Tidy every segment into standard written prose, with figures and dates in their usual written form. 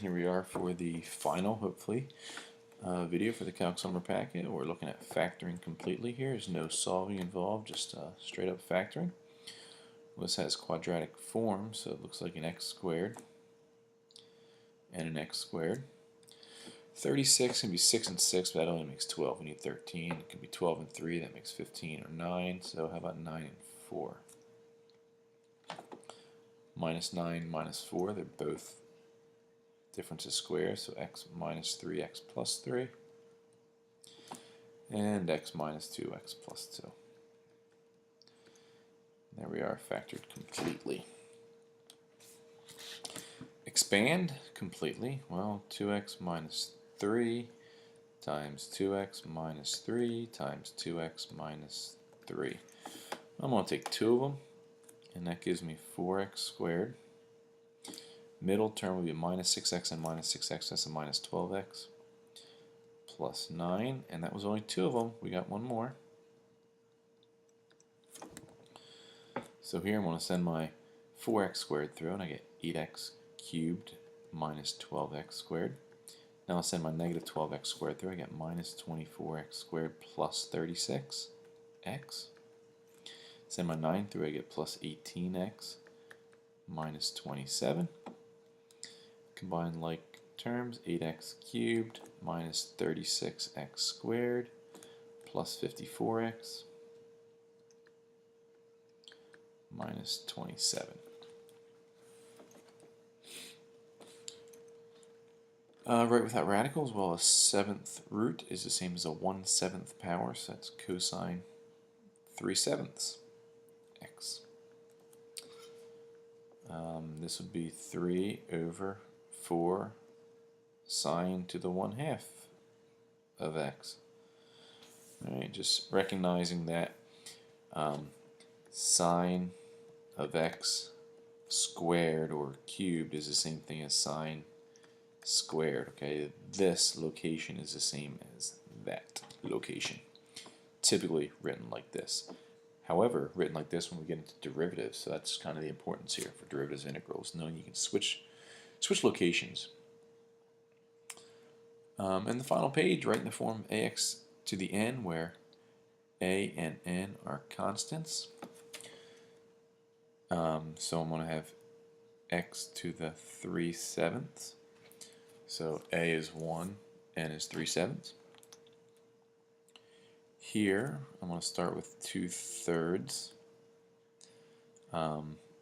Here we are for the final, hopefully, video for the Calc Summer Packet. We're looking at factoring completely here. There's no solving involved, just straight up factoring. This has quadratic form, so it looks like an x squared and an x squared. 36 can be 6 and 6, but that only makes 12. We need 13. It can be 12 and 3, that makes 15 or 9. So how about 9 and 4? Minus 9, minus 4, they're both differences squared, so x minus 3, x plus 3, and x minus 2, x plus 2. There we are, factored completely. Expand completely, well, 2x minus 3 times 2x minus 3 times 2x minus 3. I'm going to take two of them, and that gives me 4x squared. Middle term will be minus 6x and minus 6x, that's a minus 12x, plus 9, and that was only two of them. We got one more. So here I'm going to send my 4x squared through, and I get 8x cubed minus 12x squared. Now I'll send my negative 12x squared through, I get minus 24x squared plus 36x. Send my 9 through, I get plus 18x minus 27. Combine like terms, 8x cubed minus 36x squared plus 54x minus 27. Right without radicals, well, a 7th root is the same as a 1/7 power, so that's cosine 3/7 x. This would be 3 over 4 sine to the 1/2 of x. Alright, just recognizing that sine of x squared or cubed is the same thing as sine squared. Okay, this location is the same as that location. Typically written like this. However, written like this when we get into derivatives, so that's kind of the importance here for derivatives and integrals, knowing you can switch locations. And the final page, write in the form ax to the n, where a and n are constants. So I'm going to have x to the 3/7. So a is 1, n is 3/7. Here, I'm going to start with 2/3.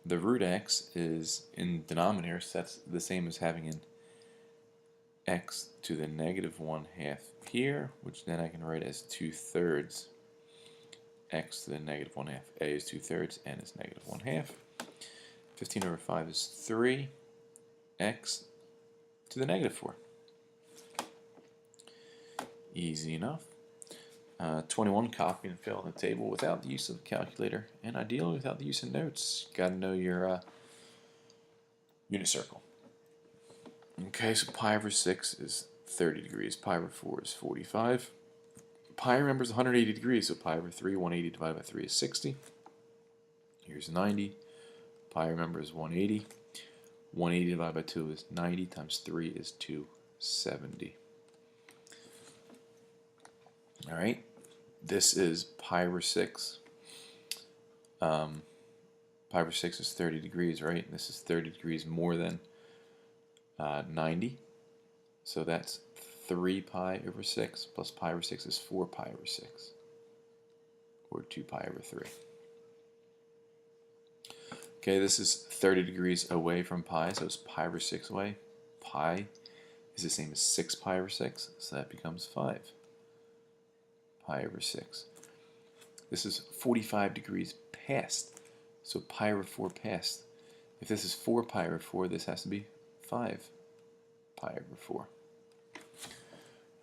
The root x is in denominator, so that's the same as having an x to the negative 1/2 here, which then I can write as 2/3 x to the negative 1/2. A is 2/3, n is negative 1/2. 15 over 5 is 3, x to the negative 4. Easy enough. 21, copy and fill in the table without the use of the calculator, and ideally without the use of notes. Got to know your unit circle. Okay, so pi over 6 is 30 degrees, pi over 4 is 45. Pi, remember, is 180 degrees, so pi over 3, 180 divided by 3 is 60. Here's 90. Pi, remember, is 180. 180 divided by 2 is 90, times 3 is 270. Alright, this is pi over 6. Pi over 6 is 30 degrees, right? This is 30 degrees more than 90. So that's 3 pi over 6 plus pi over 6 is 4 pi over 6, or 2 pi over 3. Okay, this is 30 degrees away from pi, so it's pi over 6 away. Pi is the same as 6 pi over 6, so that becomes 5 pi over 6. This is 45 degrees past, so pi over 4 past. If this is 4 pi over 4, this has to be 5 pi over 4.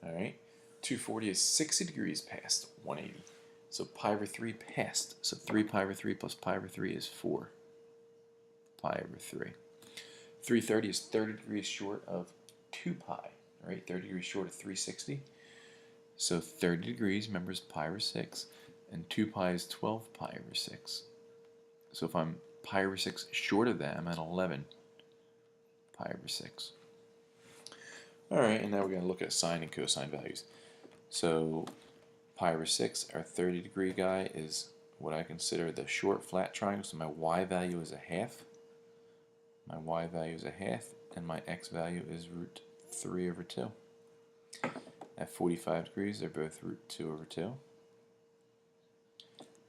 Alright, 240 is 60 degrees past 180. So pi over 3 past. So 3 pi over 3 plus pi over 3 is 4 pi over 3. 330 is 30 degrees short of 2 pi. Alright, 30 degrees short of 360. So 30 degrees, remember, is pi over 6. And 2 pi is 12 pi over 6. So if I'm pi over 6 short of that, I'm at 11 pi over 6. Alright, and now we're going to look at sine and cosine values. So pi over 6, our 30-degree guy, is what I consider the short flat triangle. So my y value is a half. My y value is a half, and my x value is root 3 over 2. At 45 degrees, they're both root 2 over 2.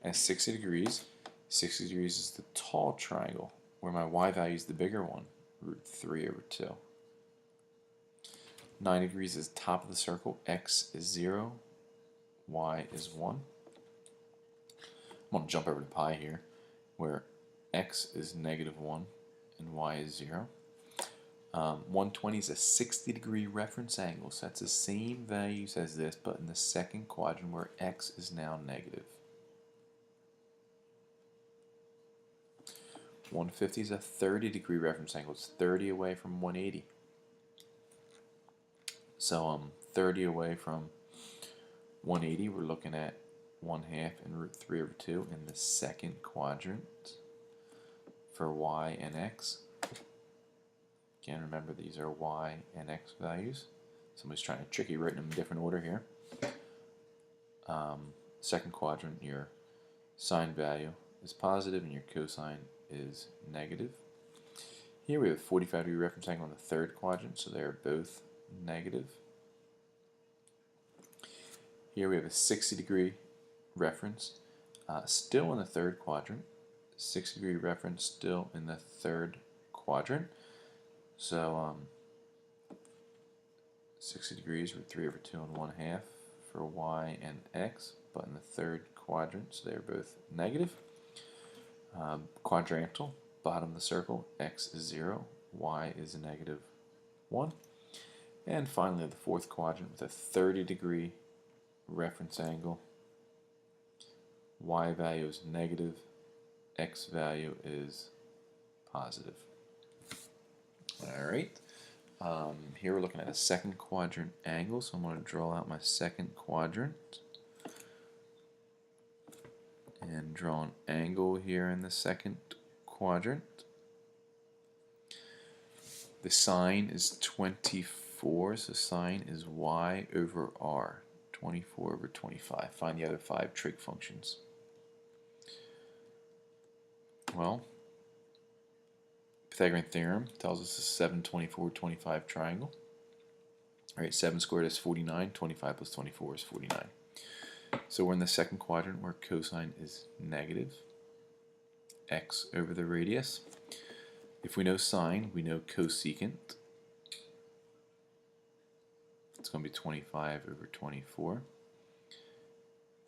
At 60 degrees is the tall triangle, where my y value is the bigger one, root 3 over 2. 90 degrees is top of the circle, x is 0, y is 1. I'm going to jump over to pi here, where x is negative 1 and y is 0. 120 is a 60-degree reference angle, so that's the same values as this, but in the second quadrant where x is now negative. 150 is a 30-degree reference angle. It's 30 away from 180. So 30 away from 180, we're looking at 1/2 and root 3 over 2 in the second quadrant for y and x. Again, remember these are y and x values. Somebody's trying to trick you, writing them in different order here. Second quadrant, your sine value is positive and your cosine is negative. Here we have a 45-degree reference angle in the third quadrant, so they are both negative. Here we have a 60-degree reference, still in the third quadrant. 60-degree reference still in the third quadrant. So 60 degrees, root 3 over 2 and 1/2 for y and x, but in the third quadrant, so they're both negative. Quadrantal, bottom of the circle, x is 0, y is a negative 1. And finally, the fourth quadrant with a 30-degree reference angle. Y value is negative, x value is positive. Alright, here we're looking at a second quadrant angle, so I'm going to draw out my second quadrant and draw an angle here in the second quadrant. The sine is 24, so sine is y over r, 24 over 25. Find the other 5 trig functions. Well, Pythagorean theorem tells us a 7, 24, 25 triangle. Alright, 7 squared is 49, 25 plus 24 is 49. So we're in the second quadrant where cosine is negative, x over the radius. If we know sine, we know cosecant. It's going to be 25 over 24.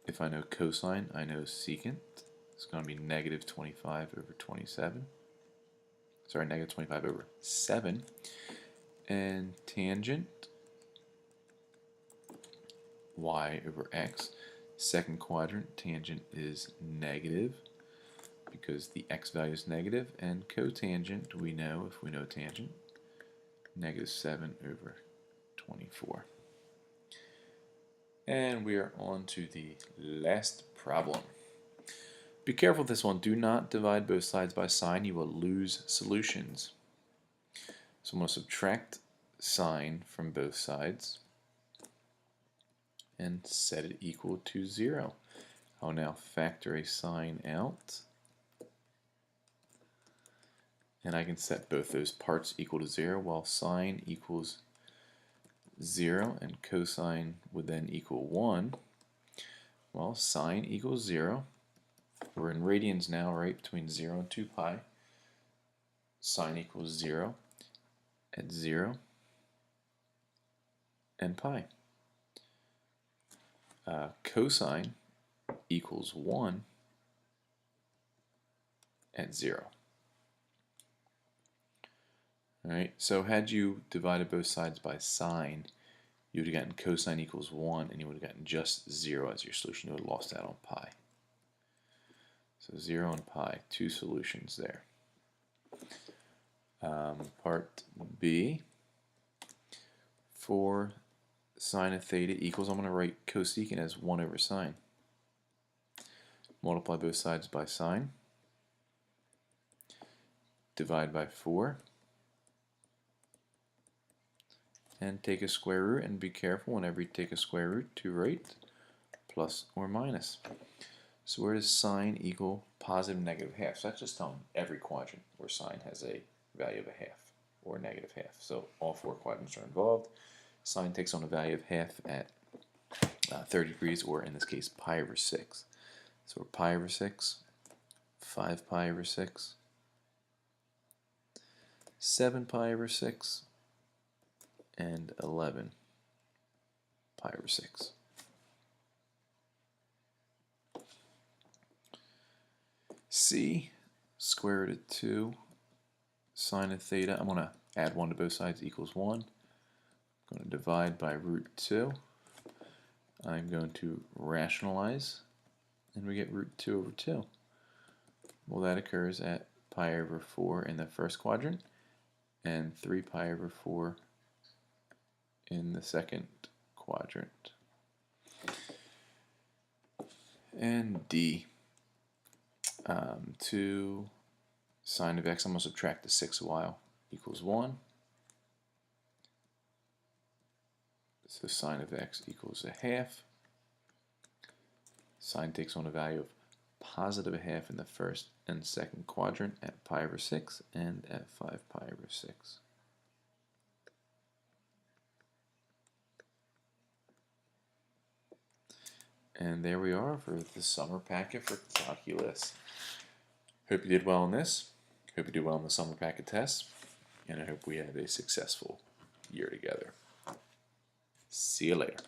If I know cosine, I know secant. It's going to be negative 25 over 27. Sorry, negative 25 over 7. And tangent, y over x. Second quadrant, tangent is negative because the x value is negative, and cotangent, we know, if we know tangent, negative 7 over 24. And we are on to the last problem. Be careful with this one. Do not divide both sides by sine. You will lose solutions. So I'm going to subtract sine from both sides and set it equal to 0. I'll now factor a sine out, and I can set both those parts equal to 0, while sine equals 0 and cosine would then equal 1. Well, sine equals 0. We're in radians now, right, between 0 and 2 pi. Sine equals 0 at 0 and pi. Cosine equals 1 at 0. Alright, so had you divided both sides by sine, you would have gotten cosine equals 1, and you would have gotten just 0 as your solution. You would have lost out on pi. So 0 and pi, 2 solutions there. Part B, for sine of theta equals, I'm going to write cosecant as 1 over sine. Multiply both sides by sine. Divide by 4. and take a square root, and be careful whenever you take a square root to write plus or minus. So where does sine equal positive, negative half? So that's just telling every quadrant where sine has a value of a half or negative half. So all 4 quadrants are involved. Sine takes on a value of half at 30 degrees, or in this case pi over 6. So we're pi over 6, 5 pi over 6, 7 pi over 6, and 11 pi over 6. C, square root of 2 sine of theta. I'm going to add 1 to both sides, equals 1. I'm going to divide by root 2. I'm going to rationalize, and we get root 2 over 2. Well, that occurs at pi over 4 in the first quadrant, and 3 pi over 4 in the second quadrant. And D, 2 sine of x, I'm going to subtract the 6y equals 1. So sine of x equals a half. Sine takes on a value of positive a half in the first and second quadrant at pi over 6 and at 5 pi over 6. And there we are for the summer packet for calculus. Hope you did well in this. Hope you did well in the summer packet test. And I hope we have a successful year together. See you later.